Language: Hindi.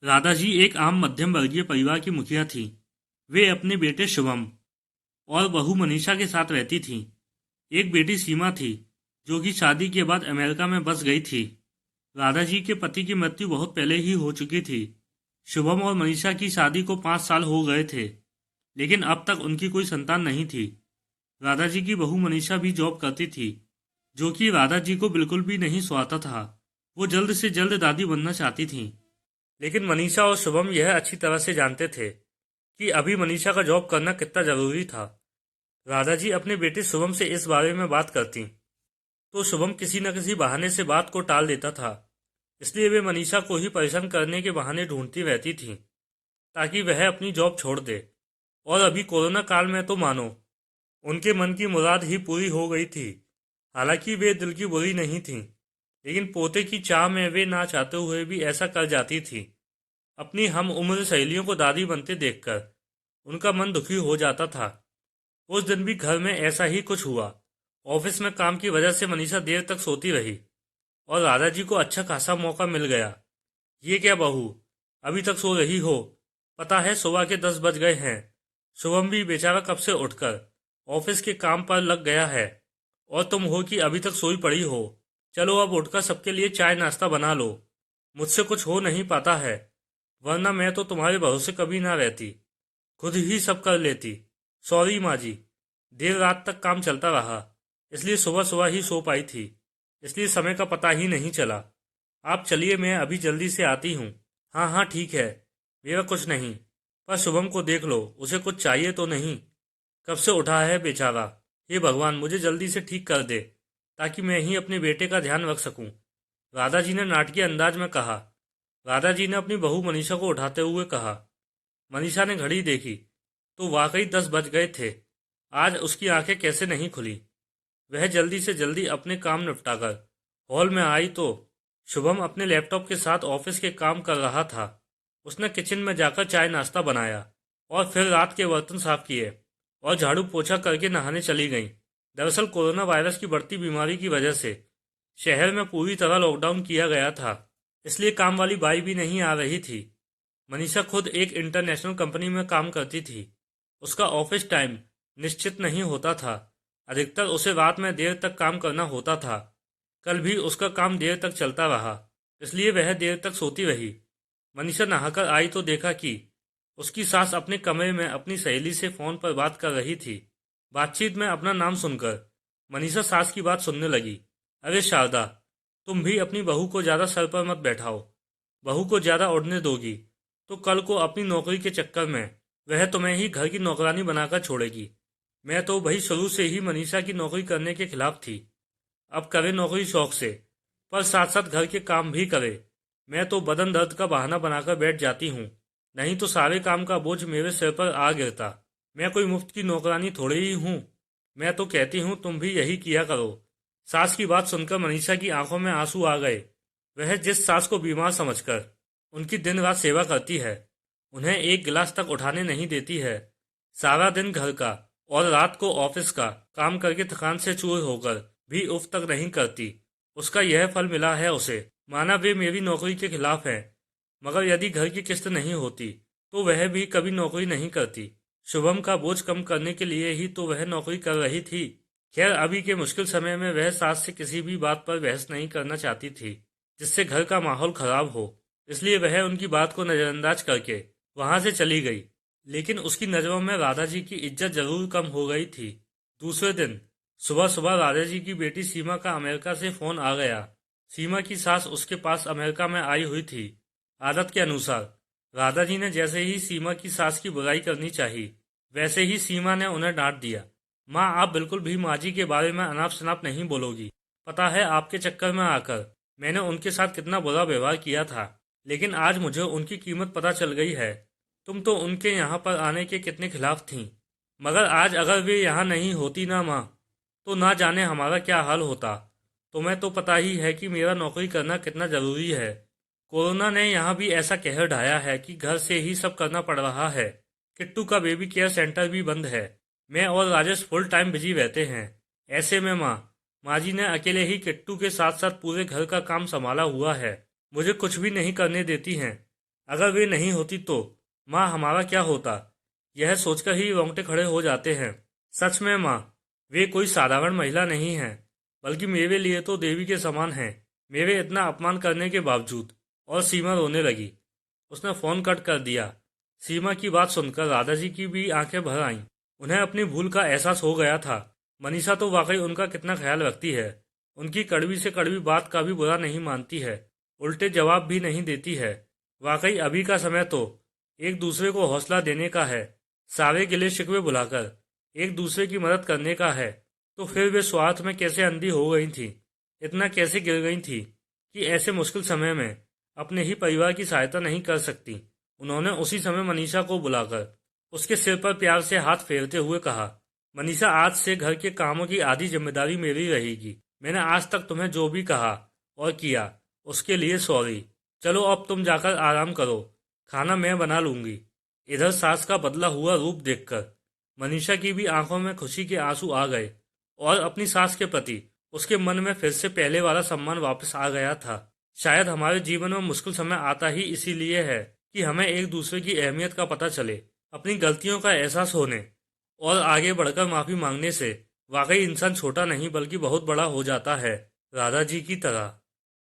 राधा जी एक आम मध्यम वर्गीय परिवार की मुखिया थी। वे अपने बेटे शुभम और बहू मनीषा के साथ रहती थीं। एक बेटी सीमा थी, जो कि शादी के बाद अमेरिका में बस गई थी। राधा जी के पति की मृत्यु बहुत पहले ही हो चुकी थी। शुभम और मनीषा की शादी को 5 साल हो गए थे, लेकिन अब तक उनकी कोई संतान नहीं थी। राधा जी की बहू मनीषा भी जॉब करती थी, जो कि राधा जी को बिल्कुल भी नहीं सुहाता था। वो जल्द से जल्द दादी बनना चाहती थीं। लेकिन मनीषा और शुभम यह अच्छी तरह से जानते थे कि अभी मनीषा का जॉब करना कितना जरूरी था। राधा जी अपने बेटे शुभम से इस बारे में बात करती, तो शुभम किसी न किसी बहाने से बात को टाल देता था। इसलिए वे मनीषा को ही परेशान करने के बहाने ढूंढती रहती थीं, ताकि वह अपनी जॉब छोड़ दे। और अभी कोरोना काल में तो मानो उनके मन की मुराद ही पूरी हो गई थी। हालांकि वे दिल की बुरी नहीं थीं, लेकिन पोते की चाह में वे ना चाहते हुए भी ऐसा कर जाती थी। अपनी हम उम्र सहेलियों को दादी बनते देखकर उनका मन दुखी हो जाता था। उस दिन भी घर में ऐसा ही कुछ हुआ। ऑफिस में काम की वजह से मनीषा देर तक सोती रही और राधा जी को अच्छा खासा मौका मिल गया। ये क्या बहू, अभी तक सो रही हो? पता है सुबह के 10 बज गए हैं। शुभम भी बेचारा कब से उठकर ऑफिस के काम पर लग गया है, और तुम हो कि अभी तक सोई पड़ी हो। चलो अब उठकर सबके लिए चाय नाश्ता बना लो। मुझसे कुछ हो नहीं पाता है, वरना मैं तो तुम्हारे भरोसे कभी ना रहती, खुद ही सब कर लेती। सॉरी माँ जी, देर रात तक काम चलता रहा, इसलिए सुबह सुबह ही सो पाई थी, इसलिए समय का पता ही नहीं चला। आप चलिए, मैं अभी जल्दी से आती हूँ। हाँ हाँ ठीक है, मेरा कुछ नहीं, पर शुभम को देख लो, उसे कुछ चाहिए तो नहीं? कब से उठा है बेचारा। हे भगवान, मुझे जल्दी से ठीक कर दे, ताकि मैं ही अपने बेटे का ध्यान रख सकूं। राधा जी ने नाटकीय अंदाज में कहा। राधा जी ने अपनी बहू मनीषा को उठाते हुए कहा। मनीषा ने घड़ी देखी तो वाकई 10 बज गए थे। आज उसकी आंखें कैसे नहीं खुली। वह जल्दी से जल्दी अपने काम निपटाकर हॉल में आई तो शुभम अपने लैपटॉप के साथ ऑफिस के काम कर रहा था। उसने किचन में जाकर चाय नाश्ता बनाया और फिर रात के बर्तन साफ किए और झाड़ू पोछा करके नहाने चली गई। दरअसल कोरोना वायरस की बढ़ती बीमारी की वजह से शहर में पूरी तरह लॉकडाउन किया गया था, इसलिए काम वाली बाई भी नहीं आ रही थी। मनीषा खुद एक इंटरनेशनल कंपनी में काम करती थी। उसका ऑफिस टाइम निश्चित नहीं होता था। अधिकतर उसे रात में देर तक काम करना होता था। कल भी उसका काम देर तक चलता रहा, इसलिए वह देर तक सोती रही। मनीषा नहाकर आई तो देखा कि उसकी सास अपने कमरे में अपनी सहेली से फोन पर बात कर रही थी। बातचीत में अपना नाम सुनकर मनीषा सास की बात सुनने लगी। अरे शारदा, तुम भी अपनी बहू को ज्यादा सर पर मत बैठाओ। बहू को ज्यादा उड़ने दोगी तो कल को अपनी नौकरी के चक्कर में वह तुम्हें ही घर की नौकरानी बनाकर छोड़ेगी। मैं तो भाई शुरू से ही मनीषा की नौकरी करने के खिलाफ थी। अब करे नौकरी शौक से, पर साथ साथ घर के काम भी करे। मैं तो बदन दर्द का बहाना बनाकर बैठ जाती हूँ, नहीं तो सारे काम का बोझ मेरे सिर पर आ गिरता। मैं कोई मुफ्त की नौकरानी थोड़ी ही हूँ। मैं तो कहती हूँ तुम भी यही किया करो। सास की बात सुनकर मनीषा की आंखों में आंसू आ गए। वह जिस सास को बीमार समझकर उनकी दिन रात सेवा करती है, उन्हें एक गिलास तक उठाने नहीं देती है, सारा दिन घर का और रात को ऑफिस का काम करके थकान से चूर होकर भी उफ तक नहीं करती, उसका यह फल मिला है उसे। माना वे मेरी नौकरी के खिलाफ है, मगर यदि घर की किस्त नहीं होती तो वह भी कभी नौकरी नहीं करती। शुभम का बोझ कम करने के लिए ही तो वह नौकरी कर रही थी। खैर, अभी के मुश्किल समय में वह सास से किसी भी बात पर बहस नहीं करना चाहती थी जिससे घर का माहौल खराब हो, इसलिए वह उनकी बात को नजरअंदाज करके वहां से चली गई। लेकिन उसकी नज़रों में राधा जी की इज्जत जरूर कम हो गई थी। दूसरे दिन सुबह सुबह राधा जी की बेटी सीमा का अमेरिका से फोन आ गया। सीमा की सास उसके पास अमेरिका में आई हुई थी। आदत के अनुसार राधा जी ने जैसे ही सीमा की सास की बुराई करनी चाहिए, वैसे ही सीमा ने उन्हें डांट दिया। माँ, आप बिल्कुल भी माँ जी के बारे में अनाप शनाप नहीं बोलोगी। पता है आपके चक्कर में आकर मैंने उनके साथ कितना बुरा व्यवहार किया था, लेकिन आज मुझे उनकी कीमत पता चल गई है। तुम तो उनके यहाँ पर आने के कितने खिलाफ थीं, मगर आज अगर वे यहाँ नहीं होती ना माँ, तो ना जाने हमारा क्या हाल होता। तुम्हें तो पता ही है कि मेरा नौकरी करना कितना जरूरी है। कोरोना ने यहाँ भी ऐसा कहर ढाया है कि घर से ही सब करना पड़ रहा है। किट्टू का बेबी केयर सेंटर भी बंद है। मैं और राजेश फुल टाइम बिजी रहते हैं। ऐसे में माँ जी ने अकेले ही किट्टू के साथ साथ पूरे घर का काम संभाला हुआ है। मुझे कुछ भी नहीं करने देती हैं। अगर वे नहीं होती तो माँ हमारा क्या होता, यह सोचकर ही रोंगटे खड़े हो जाते हैं। सच में माँ, वे कोई साधारण महिला नहीं हैं, बल्कि मेरे लिए तो देवी के समान हैं। मेरे इतना अपमान करने के बावजूद। और सीमा रोने लगी। उसने फोन कट कर दिया। सीमा की बात सुनकर राधा जी की भी आंखें भर आईं। उन्हें अपनी भूल का एहसास हो गया था। मनीषा तो वाकई उनका कितना ख्याल रखती है। उनकी कड़वी से कड़वी बात का भी बुरा नहीं मानती है, उल्टे जवाब भी नहीं देती है। वाकई अभी का समय तो एक दूसरे को हौसला देने का है, सारे गिले शिकवे भुलाकर एक दूसरे की मदद करने का है। तो फिर वे स्वार्थ में कैसे अंधी हो गई थी, इतना कैसे गिर गई थी कि ऐसे मुश्किल समय में अपने ही परिवार की सहायता नहीं कर सकती। उन्होंने उसी समय मनीषा को बुलाकर उसके सिर पर प्यार से हाथ फेरते हुए कहा, मनीषा, आज से घर के कामों की आधी जिम्मेदारी मेरी रहेगी। मैंने आज तक तुम्हें जो भी कहा और किया उसके लिए सॉरी। चलो अब तुम जाकर आराम करो, खाना मैं बना लूंगी। इधर सास का बदला हुआ रूप देखकर मनीषा की भी आंखों में खुशी के आंसू आ गए और अपनी सास के प्रति उसके मन में फिर से पहले वाला सम्मान वापस आ गया था। शायद हमारे जीवन में मुश्किल समय आता ही इसीलिए है कि हमें एक दूसरे की अहमियत का पता चले। अपनी गलतियों का एहसास होने और आगे बढ़कर माफी मांगने से वाकई इंसान छोटा नहीं बल्कि बहुत बड़ा हो जाता है, राधा जी की तरह।